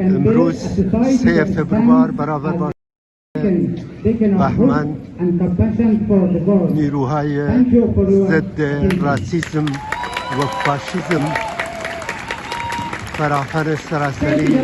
امروز 3 فوریه برابر با بهمن نیروهای ضد راسیسم و فاشیسم فراخور سراسری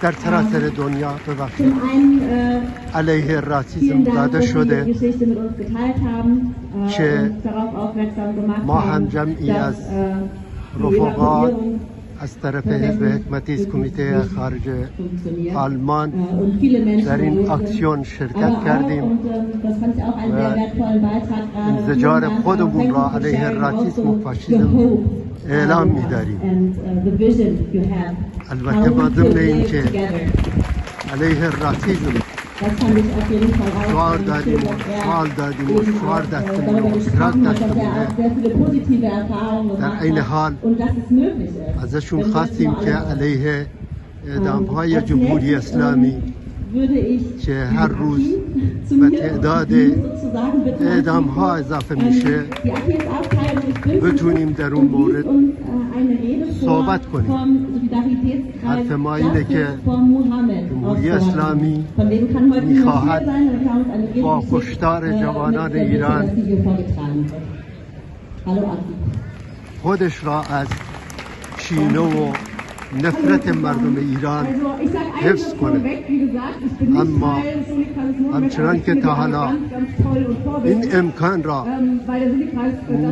در سراسر دنیا علیه راسیسم داده شده که ما هم جمعی از رفقا از طرف حزب حکمتیست کمیته خارج آلمان در این آکسیون شرکت کردیم و انزجار خودمون را علیه راسیسم و فاشیسم اعلام می‌داریم. البته با ضمن اینکه علیه راسیسم شعار دادیم و سوال دادیم و شعار دستیم و اشتراک دستیم، در این حال ازشون خواستیم که علیه اعدام‌های جمهوری اسلامی که هر روز به تعداد اعدام‌ها اضافه میشه بتونیم در اون مورد صحبت کنیم. حرف ما اینه که جمهوری اسلامی میخواهد با کشتار جوانان ایران خودش را از کینه و نفرت مردم ایران حفظ کنه، اما همچنان که تا حالا این امکان را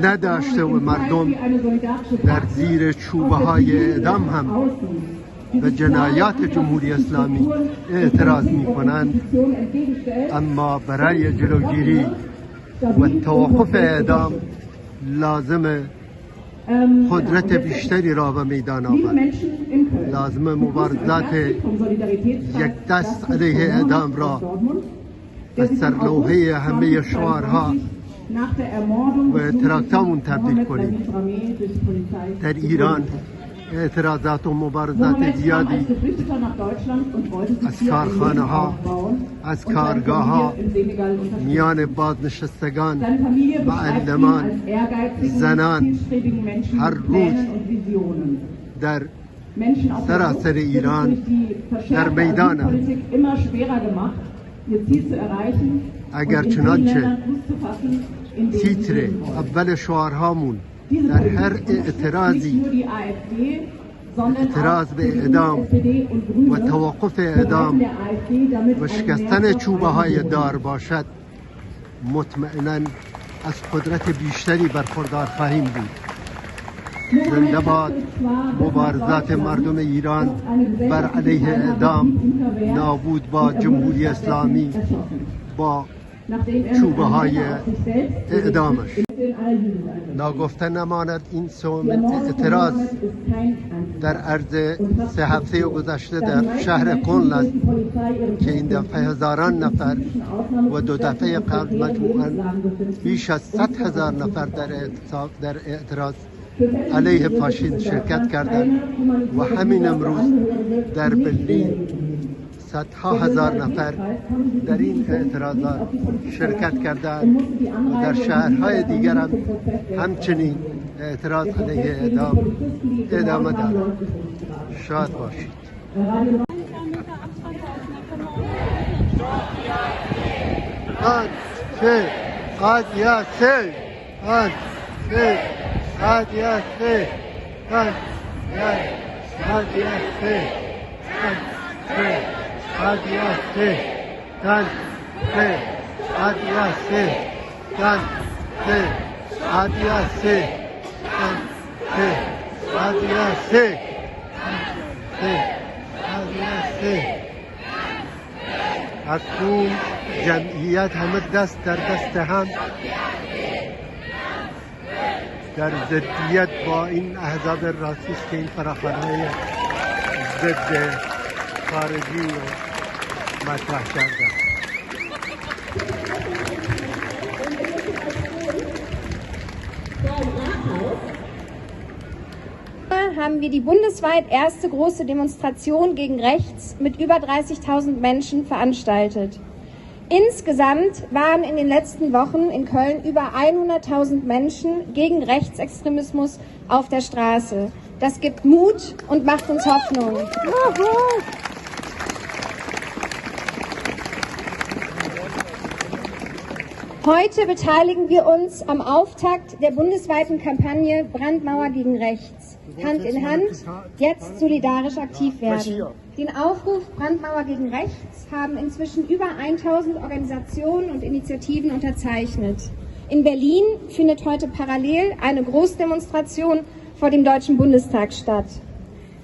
نداشته و مردم در زیر چوبه های اعدام هم به جنایات جمهوری اسلامی اعتراض می کنند، اما برای جلوگیری و توقف اعدام لازم قدرت بیشتری را به میدان آورد. لازم مبارزات یک دست علیه اعدام را به سرلوحه همه شعارها و تراکتامون تبدیل کنیم. در ایران اعتراضات و مبارزات زیادی از کارخانه ها، از کارگاه ها، میان بازنشستگان، معلمان، زنان هر روز در سراسر ایران در میدان. اگر چنانچه تیتر اول شعارهامون در هر اعتراضی اعتراض به اعدام و توقف اعدام و شکستن چوبه های دار باشد، مطمئناً از قدرت بیشتری برخوردار خواهیم بود. زنده باد مبارزات مردم ایران بر علیه اعدام، نابود با جمهوری اسلامی با چوبه های اعدامش. ناگفته نماند این سومین اعتراض در عرض 3 هفته گذشته در شهر قم است که این دفعه هزاران نفر و 2 دفعه قبل مجموعاً بیش از 100,000 نفر در اعتراض علیه فاشیسم شرکت کردند و همین امروز در برلین صدها هزار نفر در این اعتراضات شرکت کردند و در شهرهای دیگر هم همچنین اعتراض علیه اعدام ادامه دارد. شاد باشید. اکنون جمعیت همه دست در دست هم در ضدیت با این احزاب راسیست که این فراخوان‌های ضد خارجی مطرح کردن. Haben wir die bundesweit erste große Demonstration gegen rechts mit über 30.000 Menschen veranstaltet. Insgesamt waren in den letzten Wochen in Köln über 100.000 Menschen gegen Rechtsextremismus auf der Straße. Das gibt Mut und macht uns Hoffnung. Heute beteiligen wir uns am Auftakt der bundesweiten Kampagne Brandmauer gegen Rechts. Hand in Hand, jetzt solidarisch aktiv werden. Den Aufruf Brandmauer gegen Rechts haben inzwischen über 1000 Organisationen und Initiativen unterzeichnet. In Berlin findet heute parallel eine Großdemonstration vor dem Deutschen Bundestag statt.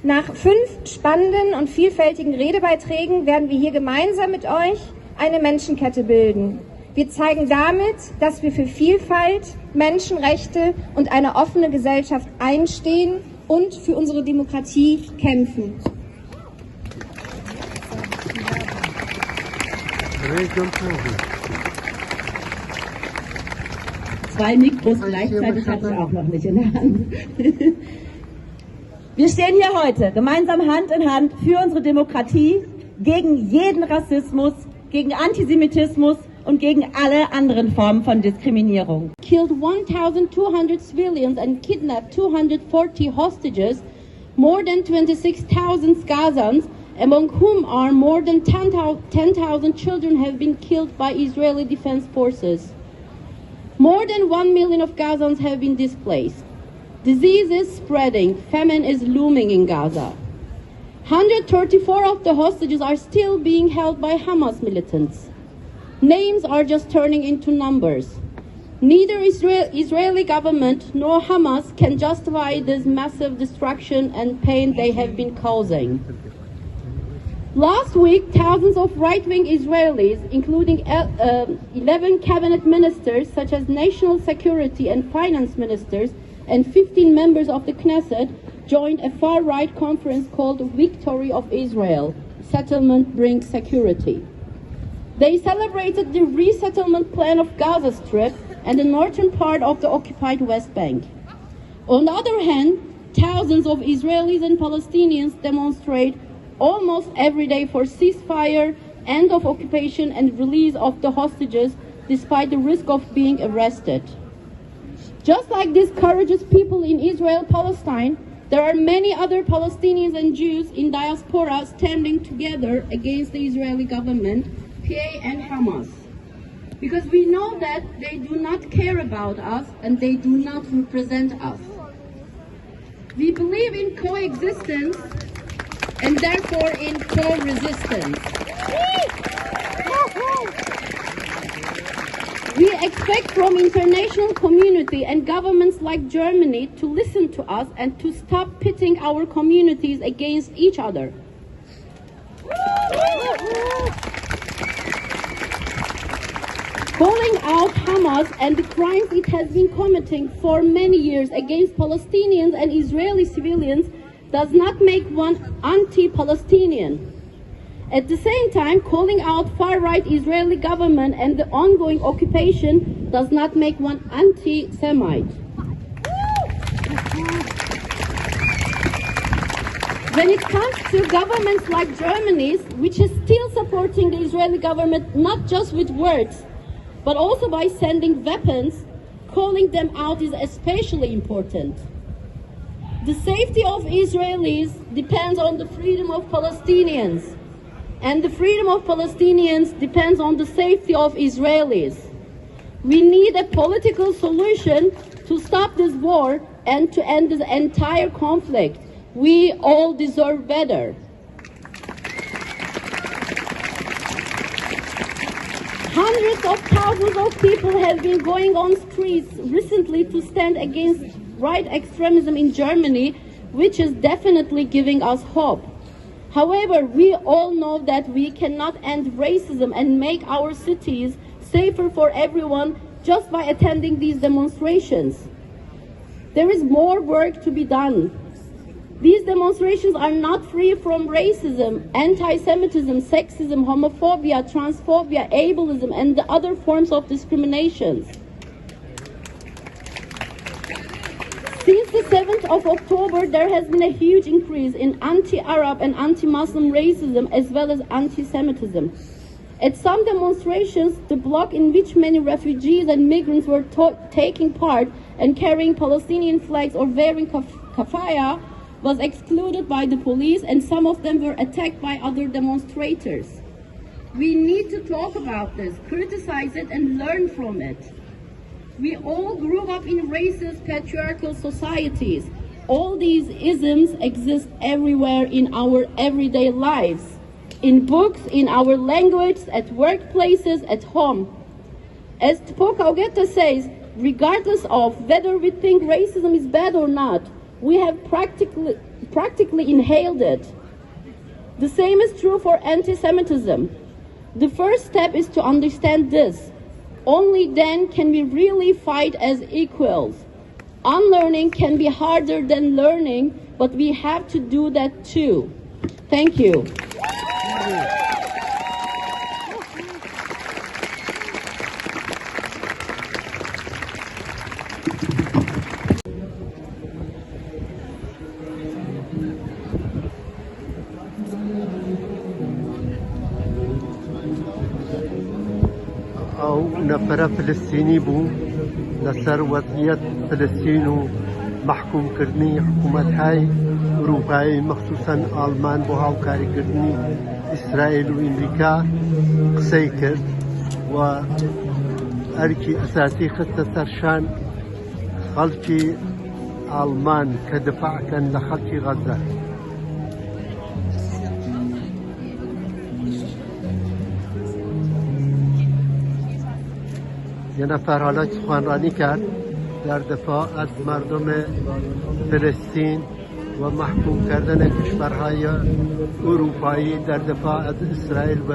Nach 5 spannenden und vielfältigen Redebeiträgen werden wir hier gemeinsam mit euch eine Menschenkette bilden. Wir zeigen damit, dass wir für Vielfalt, Menschenrechte und eine offene Gesellschaft einstehen und für unsere Demokratie kämpfen. Zwei Mikros gleichzeitig hatte ich auch noch nicht in der Hand. Wir stehen hier heute gemeinsam Hand in Hand für unsere Demokratie, gegen jeden Rassismus, gegen Antisemitismus und gegen alle anderen Formen von Diskriminierung. Killed 1,200 civilians and kidnapped 240 hostages, more than 26,000 Gazans, among whom are more than 10,000 children have been killed by Israeli defense forces. More than 1 million of Gazans have been displaced. Disease is spreading, famine is looming in Gaza. 134 of the hostages are still being held by Hamas militants. Names are just turning into numbers. Neither Israeli government nor Hamas can justify this massive destruction and pain they have been causing. Last week, thousands of right-wing Israelis, including 11 cabinet ministers, such as national security and finance ministers, and 15 members of the Knesset, joined a far-right conference called Victory of Israel, Settlement Brings Security. They celebrated the resettlement plan of Gaza Strip and the northern part of the occupied West Bank. On the other hand, thousands of Israelis and Palestinians demonstrate almost every day for ceasefire, end of occupation and release of the hostages despite the risk of being arrested. Just like these courageous people in Israel-Palestine, there are many other Palestinians and Jews in diaspora standing together against the Israeli government, PA and Hamas. Because we know that they do not care about us and they do not represent us. We believe in coexistence and therefore in co-resistance. We expect from international community and governments like Germany to listen to us and to stop pitting our communities against each other. Calling out Hamas and the crimes it has been committing for many years against Palestinians and Israeli civilians does not make one anti-Palestinian. At the same time, calling out far-right Israeli government and the ongoing occupation does not make one anti-Semite. When it comes to governments like Germany's, which is still supporting the Israeli government not just with words, but also by sending weapons, calling them out is especially important. The safety of Israelis depends on the freedom of Palestinians. And the freedom of Palestinians depends on the safety of Israelis. We need a political solution to stop this war and to end this entire conflict. We all deserve better. Hundreds of thousands of people have been going on streets recently to stand against right extremism in Germany, which is definitely giving us hope. However, we all know that we cannot end racism and make our cities safer for everyone just by attending these demonstrations. There is more work to be done. These demonstrations are not free from racism, anti-Semitism, sexism, homophobia, transphobia, ableism, and the other forms of discrimination. Since the 7th of October, there has been a huge increase in anti-Arab and anti-Muslim racism as well as anti-Semitism. At some demonstrations, the block in which many refugees and migrants were taking part and carrying Palestinian flags or wearing kafaya was excluded by the police, and some of them were attacked by other demonstrators. We need to talk about this, criticize it, and learn from it. We all grew up in racist, patriarchal societies. All these isms exist everywhere in our everyday lives. In books, in our language, at workplaces, at home. As Pokaugeta says, regardless of whether we think racism is bad or not, we have practically inhaled it. The same is true for anti-Semitism. The first step is to understand this. Only then can we really fight as equals. Unlearning can be harder than learning, but we have to do that too. Thank you. او نفر فلسطینی بو لسر وضعیت فلسطین و محکوم کردنی حکومت های اروپایی مخصوصا آلمان بو هاوکاری کردنی اسرائیل و امریکا قسەی کرد و ئەرکی ئەساسی خستە سەرشان خەڵکی ئاڵمان کە دفاعکەن لە خەڵکی غەزە. یه نفر حالا سخنرانی کرد در دفاع از مردم فلسطین و محکوم کردن کشورهای اروپایی در دفاع از اسرائیل و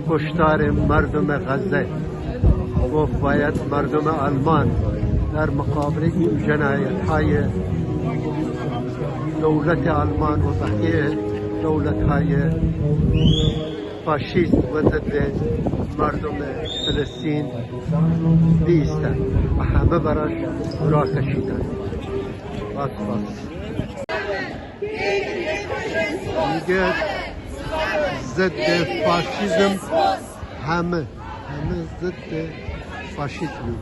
کشتار مردم غزه. گفت باید مردم آلمان در مقابل این جنایت‌های دولت آلمان و بقیه دولت‌های فاشیست و ضد مردم فلسطین بیستن و همه براش را کشیدن. باز میگه ضد فاشیسم همه ضد فاشیسم.